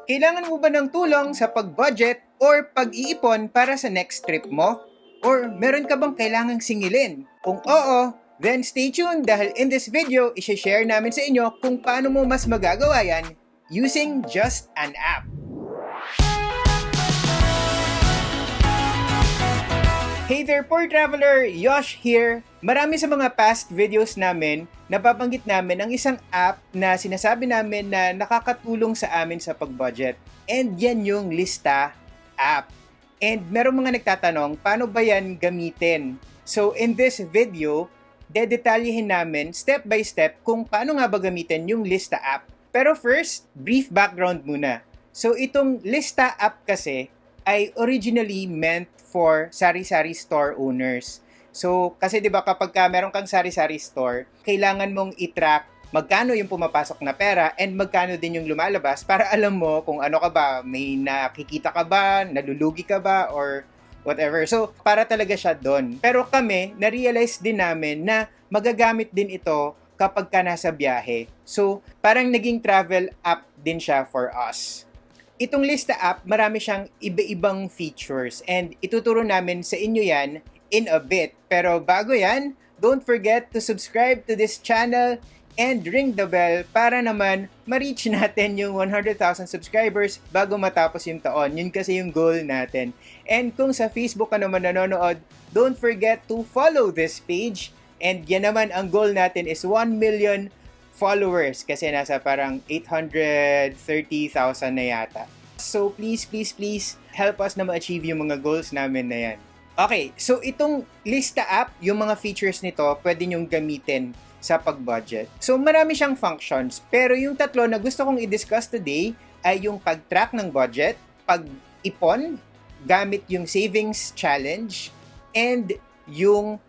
Kailangan mo ba ng tulong sa pag-budget or pag-iipon para sa next trip mo? Or meron ka bang kailangang singilin? Kung oo, then stay tuned dahil in this video, isi-share namin sa inyo kung paano mo mas magagawa yan using just an app. Hey there, poor traveler! Yosh here! Marami sa mga past videos namin, nababanggit namin ang isang app na sinasabi namin na nakakatulong sa amin sa pag-budget. And yan yung Lista app. And merong mga nagtatanong, paano ba yan gamitin? So in this video, dedetalyihin namin step by step kung paano nga ba gamitin yung Lista app. Pero first, brief background muna. So itong Lista app kasi ay originally meant for sari-sari store owners. So, kasi 'di ba kapag meron kang sari-sari store, kailangan mong i-track magkano yung pumapasok na pera and magkano din yung lumalabas para alam mo kung ano ka ba, may nakikita ka ba, nalulugi ka ba, or whatever. So, para talaga siya doon. Pero kami, na-realize din namin na magagamit din ito kapag ka nasa biyahe. So, parang naging travel app din siya for us. Itong Lista app, marami siyang iba-ibang features and ituturo namin sa inyo yan in a bit. Pero bago yan, don't forget to subscribe to this channel and ring the bell para naman ma-reach natin yung 100,000 subscribers bago matapos yung taon. Yun kasi yung goal natin. And kung sa Facebook ka naman nanonood, don't forget to follow this page. And yan naman, ang goal natin is 1 million followers kasi nasa parang 830,000 na yata. So please help us na ma-achieve yung mga goals namin na yan. Okay, so itong Lista app, yung mga features nito, pwede nyong gamitin sa pag-budget. So marami siyang functions, pero yung tatlo na gusto kong i-discuss today ay yung pag-track ng budget, pag-ipon, gamit yung savings challenge, and yung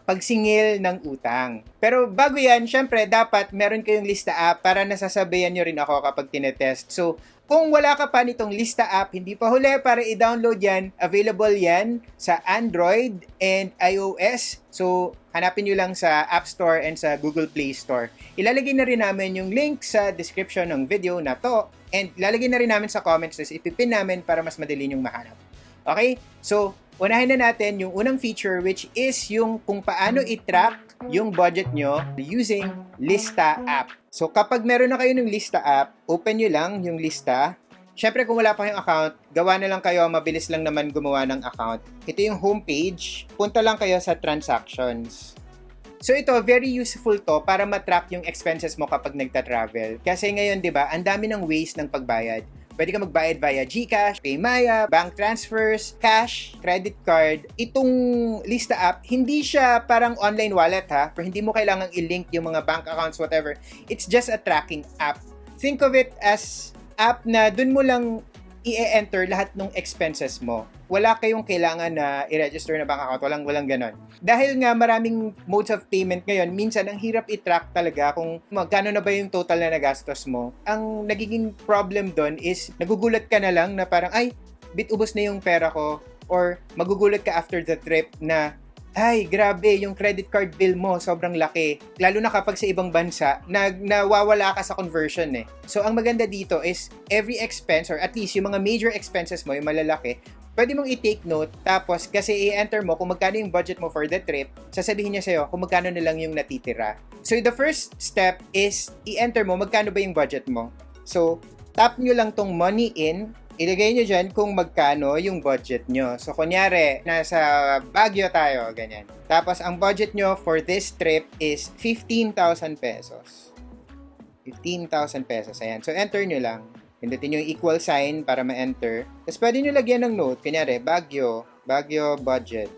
pagsingil ng utang. Pero bago yan, syempre, dapat meron kayong Lista app para nasasabayan nyo rin ako kapag tinetest. So, kung wala ka pa nitong Lista app, hindi pa huli para i-download yan. Available yan sa Android and iOS. So, hanapin nyo lang sa App Store and sa Google Play Store. Ilalagay na rin namin yung link sa description ng video na to. And ilalagay na rin namin sa comments, tapos ipipin namin para mas madali nyong mahanap. Okay? So, unahin na natin yung unang feature, which is yung kung paano i-track yung budget nyo using Lista app. So kapag meron na kayo ng Lista app, open nyo lang yung Lista. Syempre kung wala pa kayong account, gawa na lang kayo, mabilis lang naman gumawa ng account. Ito yung homepage, punta lang kayo sa transactions. So ito, very useful to para matrack yung expenses mo kapag nagta-travel. Kasi ngayon, di ba, ang dami ng ways ng pagbayad. Pwede ka magbayad via GCash, Paymaya, bank transfers, cash, credit card. Itong Lista app, hindi siya parang online wallet ha, pero hindi mo kailangang i-link yung mga bank accounts, whatever. It's just a tracking app. Think of it as app na dun mo lang i-enter lahat ng expenses mo. Wala kayong kailangan na i-register na bank account, walang ganon. Dahil nga maraming modes of payment ngayon, minsan ang hirap i-track talaga kung magkano na ba yung total na nagastos mo. Ang nagiging problem doon is nagugulat ka na lang na parang ay, ubos na yung pera ko, or magugulat ka after the trip na ay, grabe, yung credit card bill mo sobrang laki. Lalo na kapag sa ibang bansa, nawawala ka sa conversion eh. So, ang maganda dito is every expense, or at least yung mga major expenses mo, yung malalaki, pwede mong i-take note, tapos kasi i-enter mo kung magkano yung budget mo for the trip, sasabihin niya sa'yo kung magkano na lang yung natitira. So, the first step is i-enter mo magkano ba yung budget mo. So, tap nyo lang tong money in, ilagay nyo dyan kung magkano yung budget nyo. So, kunyari, nasa Baguio tayo, ganyan. Tapos, ang budget nyo for this trip is 15,000 pesos. 15,000 pesos, ayan. So, enter nyo lang. Pindutin nyo yung equal sign para ma-enter. Tapos, pwede nyo lagyan ng note. Kunyari, Baguio budget.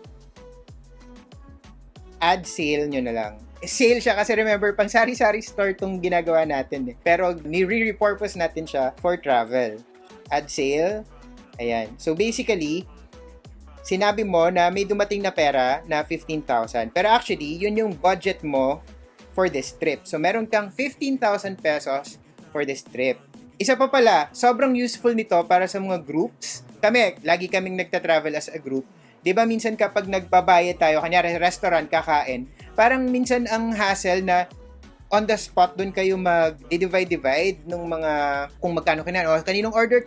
Add sale nyo na lang. Sale siya kasi remember, pang sari-sari store tong ginagawa natin eh. Pero, ni-repurpose natin siya for travel. Add sale. Ayan. So, basically, sinabi mo na may dumating na pera na 15,000. Pero actually, yun yung budget mo for this trip. So, meron kang 15,000 pesos for this trip. Isa pa pala, sobrang useful nito para sa mga groups. Lagi kaming nagta-travel as a group. 'Di ba minsan kapag nagbabayad tayo, kanyari restaurant, kakain, parang minsan ang hassle na on the spot, dun kayo mag-divide nung mga, kung magkano o kaninong order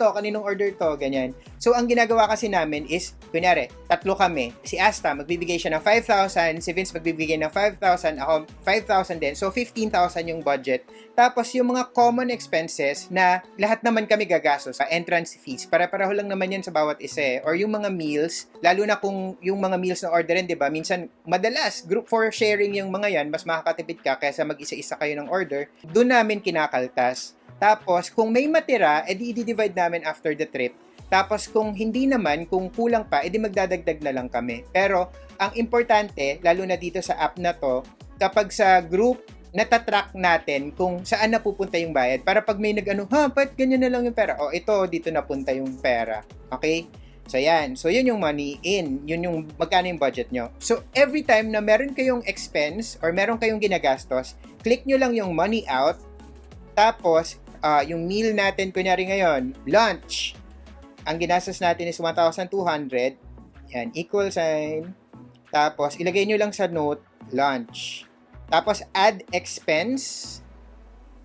to, ganyan. So, ang ginagawa kasi namin is, kunyari, tatlo kami. Si Asta, magbibigay siya ng 5,000, si Vince magbibigay ng 5,000, ako 5,000 din. So, 15,000 yung budget. Tapos, yung mga common expenses na lahat naman kami gagastos, entrance fees, para-pareho lang naman yan sa bawat isa or yung mga meals, lalo na kung yung mga meals na orderin, di ba? Minsan, madalas, group for sharing yung mga yan, mas makakatipid ka kaysa mag-isa-isa kayo ng order. Doon namin kinakaltas. Tapos, kung may matira, edi i-divide namin after the trip. Tapos kung hindi naman, kung kulang pa, edi magdadagdag na lang kami. Pero ang importante, lalo na dito sa app na to, kapag sa group, natatrack natin kung saan napupunta yung bayad. Para pag may ba't ganyan na lang yung pera? Ito, dito napunta yung pera. Okay? So yan. So yun yung money in. Yun yung magkano yung budget nyo. So every time na meron kayong expense or meron kayong ginagastos, click nyo lang yung money out. Tapos, yung meal natin, kunyari ngayon, lunch. Ang ginastos natin is 1,200. Yan, equal sign. Tapos, ilagay nyo lang sa note, lunch. Tapos, add expense.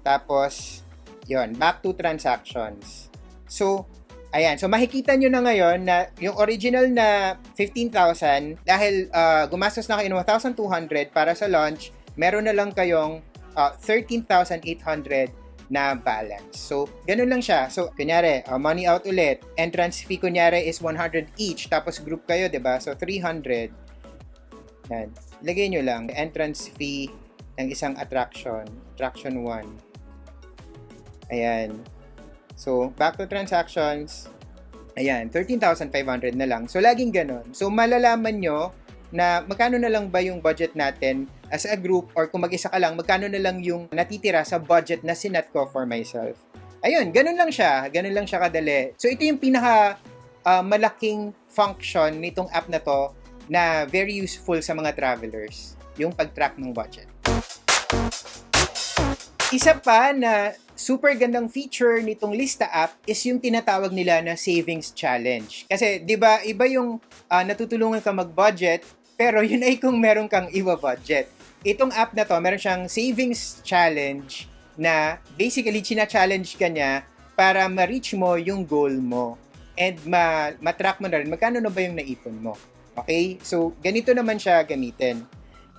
Tapos, yon, back to transactions. So, ayan. So, makikita nyo na ngayon na yung original na 15,000, dahil gumastos na kayo ng 1,200 para sa lunch, meron na lang kayong 13,800 na balance. So, ganun lang siya. So, kunyari, money out ulit. Entrance fee, kunyari, is 100 each. Tapos, group kayo, diba? So, 300. Yan. Lagay nyo lang. Entrance fee ng isang attraction. Attraction 1. Ayan. So, back to transactions. Ayan. 13,500 na lang. So, laging ganun. So, malalaman nyo na magkano na lang ba yung budget natin as a group, or kung mag-isa ka lang, magkano na lang yung natitira sa budget na sinet ko for myself. Ayun, ganun lang siya kadali. So ito yung pinaka malaking function nitong app na to na very useful sa mga travelers, yung pag-track ng budget. Isa pa na super gandang feature nitong Lista app is yung tinatawag nila na savings challenge. Kasi 'di ba, iba yung natutulungan ka mag-budget, pero yun ay kung meron kang iba-budget. Itong app na to, meron siyang savings challenge na basically china-challenge ka niya para ma-reach mo yung goal mo and ma-track mo na rin magkano na ba yung naipon mo. Okay? So, ganito naman siya gamitin.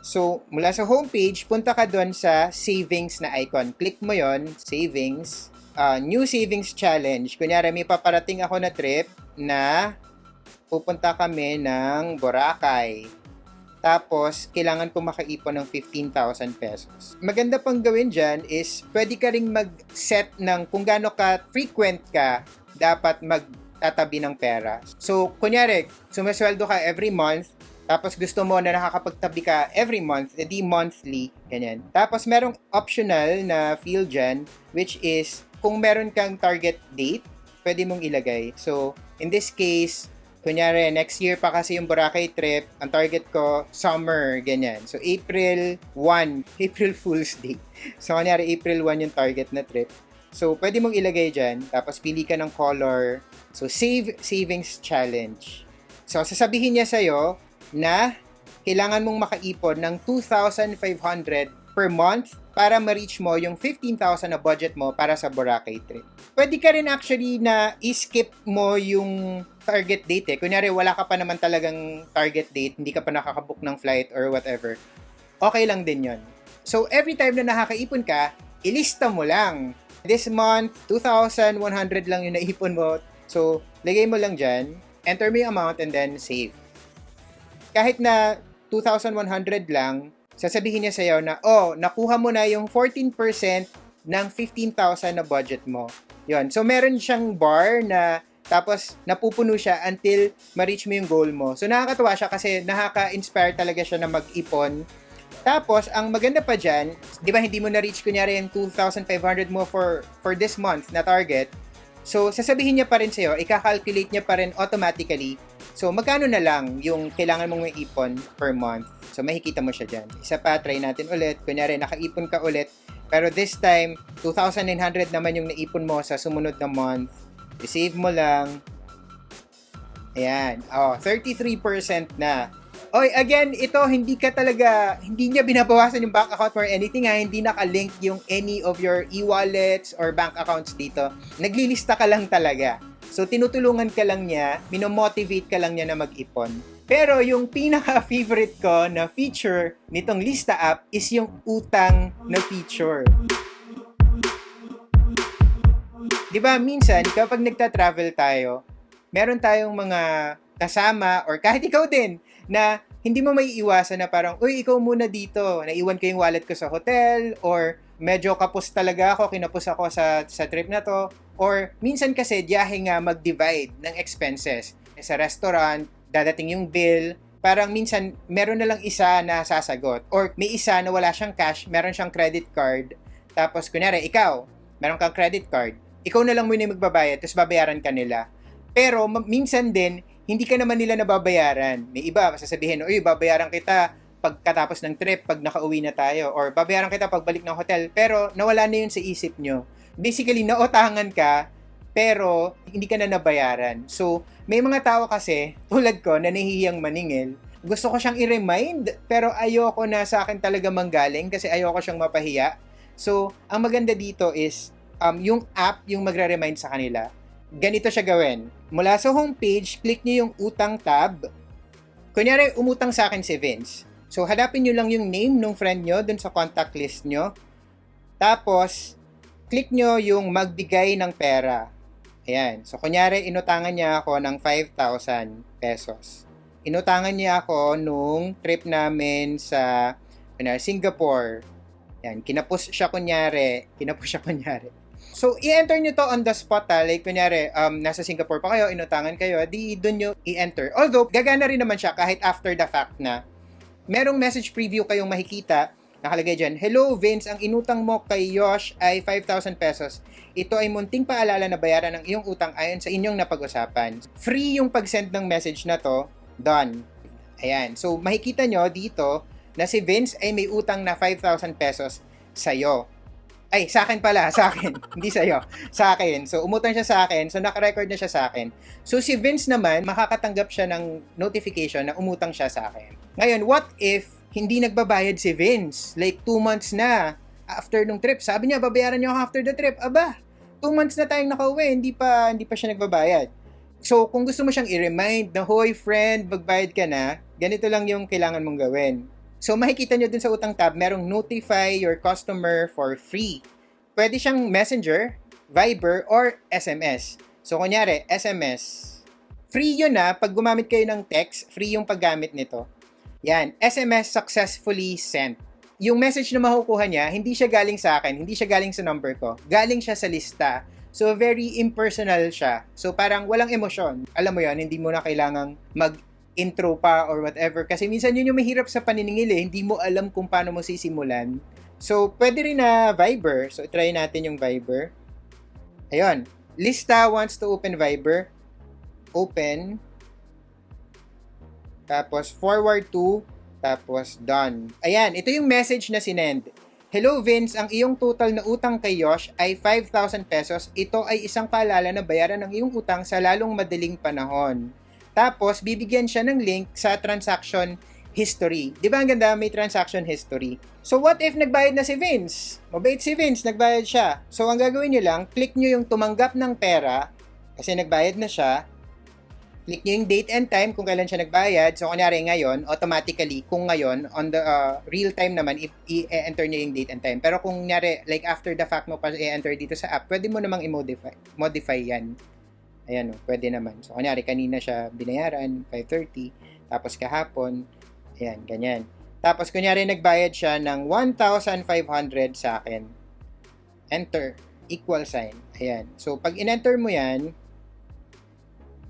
So, mula sa homepage, punta ka doon sa savings na icon. Click mo yon, savings, new savings challenge. Kunyari, may paparating ako na trip na pupunta kami ng Boracay. Tapos, kailangan ko makaipon ng 15,000 pesos. Maganda pang gawin dyan is, pwede ka ring mag-set ng kung gaano ka frequent ka dapat magtatabi ng pera. So, kunyari, sumasweldo ka every month, tapos gusto mo na nakakapagtabi ka every month, edi monthly, ganyan. Tapos, merong optional na field dyan, which is, kung meron kang target date, pwede mong ilagay. So, in this case, kunyari, next year pa kasi yung Boracay trip, ang target ko, summer, ganyan. So, April 1, April Fool's Day. So, kunyari, April 1 yung target na trip. So, pwede mong ilagay dyan, tapos pili ka ng color. So, save savings challenge. So, sasabihin niya sa'yo na kailangan mong makaipon ng 2,500 per month para ma-reach mo yung 15,000 na budget mo para sa Boracay trip. Pwede ka rin actually na i-skip mo yung target date. Kunyari, wala ka pa naman talagang target date, hindi ka pa nakakabook ng flight or whatever. Okay lang din yon. So, every time na nakakaipon ka, ilista mo lang. This month, 2,100 lang yung naipon mo. So, lagay mo lang dyan, enter mo yung amount, and then save. Kahit na 2,100 lang, sasabihin niya sa'yo na, nakuha mo na yung 14% ng 15,000 na budget mo. Yun. So, meron siyang bar na tapos napupuno siya until ma-reach mo yung goal mo. So, nakakatuwa siya kasi nakaka-inspire talaga siya na mag-ipon. Tapos, ang maganda pa dyan, di ba hindi mo na-reach kunyari yung 2,500 mo for this month na target. So, sasabihin niya pa rin sa'yo, ika-calculate niya pa rin automatically. So, magkano na lang yung kailangan mong maipon per month. So, makikita mo siya dyan. Isa pa, try natin ulit. Kunyari, nakaipon ka ulit. Pero this time, 2,900 naman yung naipon mo sa sumunod na month. I-save mo lang. Ayan. 33% na. Oy, again, ito hindi niya binabawasan yung bank account or anything ha, hindi nakalink yung any of your e-wallets or bank accounts dito. Naglilista ka lang talaga. So, tinutulungan ka lang niya, minomotivate ka lang niya na mag-ipon. Pero yung pinaka-favorite ko na feature nitong Lista app is yung utang na feature. Diba, minsan, kapag nagta-travel tayo, meron tayong mga kasama or kahit ikaw din na hindi mo may iwasan na parang, uy, ikaw muna dito. Naiwan ko yung wallet ko sa hotel or medyo kapos talaga ako, kinapos ako sa trip na to. Or minsan kasi, diyahe nga mag-divide ng expenses. Sa restaurant, dadating yung bill, parang minsan meron na lang isa na sasagot. Or may isa na wala siyang cash, meron siyang credit card. Tapos, kunyari, ikaw, meron kang credit card. Ikaw na lang muna yung magbabayad, tapos babayaran ka nila. Pero minsan din, hindi ka naman nila nababayaran. May iba, masasabihin, uy, babayaran kita pagkatapos ng trip, pag nakauwi na tayo. Or babayaran kita pagbalik ng hotel. Pero nawala na yun sa isip nyo. Basically, nautangan ka, pero hindi ka na nabayaran. So, may mga tao kasi, tulad ko, na nahihiyang maningil. Gusto ko siyang i-remind, pero ayoko na sa akin talaga manggaling kasi ayoko siyang mapahiya. So, ang maganda dito is, yung app yung magre-remind sa kanila. Ganito siya gawin. Mula sa homepage, click nyo yung utang tab. Kunyari, umutang sa akin si Vince. So, hanapin nyo lang yung name ng friend nyo dun sa contact list nyo. Tapos, click nyo yung magbigay ng pera. Ayan. So, kunyari, inutangan niya ako ng 5,000 pesos. Inutangan niya ako nung trip namin sa Singapore. Ayan. Kinapos siya kunyari. So, i-enter nyo to on the spot Like, kunyari, nasa Singapore pa kayo, inutangan kayo, di doon nyo i-enter. Although, gagana rin naman siya kahit after the fact na merong message preview kayong makikita, nakalagay dyan, hello Vince, ang inutang mo kay Yosh ay 5,000 pesos. Ito ay munting paalala na bayaran ng iyong utang ayon sa inyong napag-usapan. Free yung pag-send ng message na to, done. Ayan. So, makikita nyo dito na si Vince ay may utang na 5,000 pesos sa'yo. Ay, sa akin pala, sa akin. Hindi sa'yo. Sa akin. So, umutang siya sa akin. So, naka-record na siya sa akin. So, si Vince naman, makakatanggap siya ng notification na umutang siya sa akin. Ngayon, what if hindi nagbabayad si Vince? Like, 2 months na after nung trip. Sabi niya, babayaran niyo ako after the trip. Aba, 2 months na tayong nakauwi. Hindi pa siya nagbabayad. So, kung gusto mo siyang i-remind na, hoy, friend, magbayad ka na, ganito lang yung kailangan mong gawin. So, makikita nyo dun sa utang tab, merong notify your customer for free. Pwede siyang messenger, Viber, or SMS. So, kunyari, SMS. Free yun na. Pag gumamit kayo ng text, free yung paggamit nito. Yan, SMS successfully sent. Yung message na makukuha niya, hindi siya galing sa akin, hindi siya galing sa number ko. Galing siya sa lista. So, very impersonal siya. So, parang walang emosyon. Alam mo yon, hindi mo na kailangang intro pa or whatever. Kasi minsan yun yung mahirap sa paniningil eh. Hindi mo alam kung paano mo sisimulan. So, pwede rin na Viber. So, try natin yung Viber. Ayun. Lista wants to open Viber. Open. Tapos, forward to. Tapos, done. Ayan. Ito yung message na sinend. Hello Vince, ang iyong total na utang kay Yosh ay 5,000 pesos. Ito ay isang paalala na bayaran ng iyong utang sa lalong madaling panahon. Tapos, bibigyan siya ng link sa transaction history. Di ba ang ganda? May transaction history. So, what if nagbayad na si Vince? Mabait si Vince, nagbayad siya. So, ang gagawin nyo lang, click nyo yung tumanggap ng pera kasi nagbayad na siya. Click nyo yung date and time kung kailan siya nagbayad. So, kunyari ngayon, automatically, kung ngayon, on the real time naman, i-enter nyo yung date and time. Pero kung kunyari, like after the fact mo pa i-enter dito sa app, pwede mo namang i-modify yan. Ayan, pwede naman. So, kunyari, kanina siya binayaran, 5:30. Tapos kahapon, ayan, ganyan. Tapos, kunyari, nagbayad siya ng 1,500 sa akin. Enter. Equal sign. Ayan. So, pag in-enter mo yan,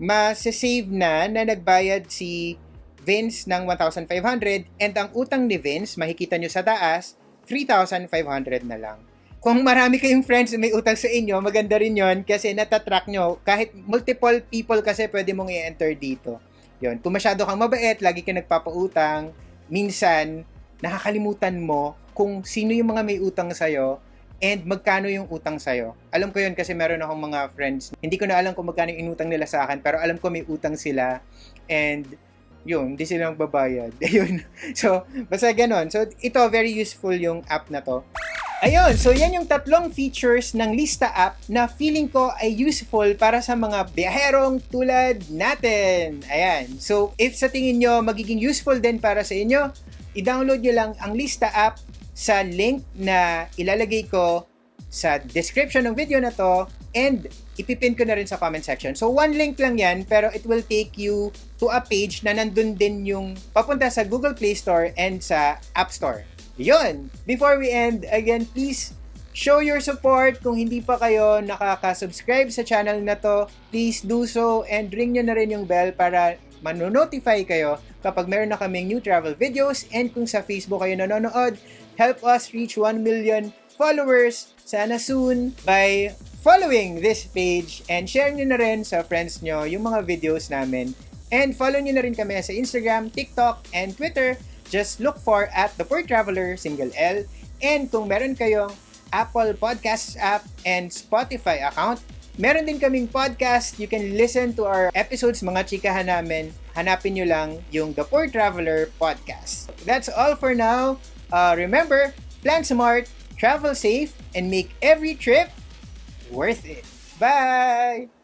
masasave na nagbayad si Vince ng 1,500 and ang utang ni Vince, makikita nyo sa taas, 3,500 na lang. Kung marami kayong friends na may utang sa inyo, maganda rin yon kasi natatrack nyo. Kahit multiple people kasi pwede mong i-enter dito. Yon. Kung masyado kang mabait, lagi ka nagpapautang, minsan, nakakalimutan mo kung sino yung mga may utang sa'yo and magkano yung utang sa'yo. Alam ko yun kasi meron akong mga friends. Hindi ko na alam kung magkano yung inutang nila sa akin, pero alam ko may utang sila and Yun, hindi sila magbabayad. Ayun. So, basta ganon. So, ito, very useful yung app na to. Ayun, so yan yung tatlong features ng Lista app na feeling ko ay useful para sa mga biyaherong tulad natin. Ayan, so if sa tingin nyo magiging useful din para sa inyo, i-download nyo lang ang Lista app sa link na ilalagay ko sa description ng video na to and ipipin ko na rin sa comment section. So one link lang yan pero it will take you to a page na nandun din yung papunta sa Google Play Store and sa App Store. Yun! Before we end, again, please show your support. Kung hindi pa kayo nakaka-subscribe sa channel na to, please do so and ring nyo na rin yung bell para manonotify kayo kapag meron na kaming new travel videos. And kung sa Facebook kayo nanonood, help us reach 1 million followers sana soon by following this page and share nyo na rin sa friends nyo yung mga videos namin. And follow nyo na rin kami sa Instagram, TikTok, and Twitter. Just look for @ThePoorTraveler, single L. And kung meron kayong Apple Podcasts app and Spotify account, meron din kaming podcast. You can listen to our episodes, mga chikahan namin. Hanapin nyo lang yung The Poor Traveler Podcast. That's all for now. Remember, plan smart, travel safe, and make every trip worth it. Bye!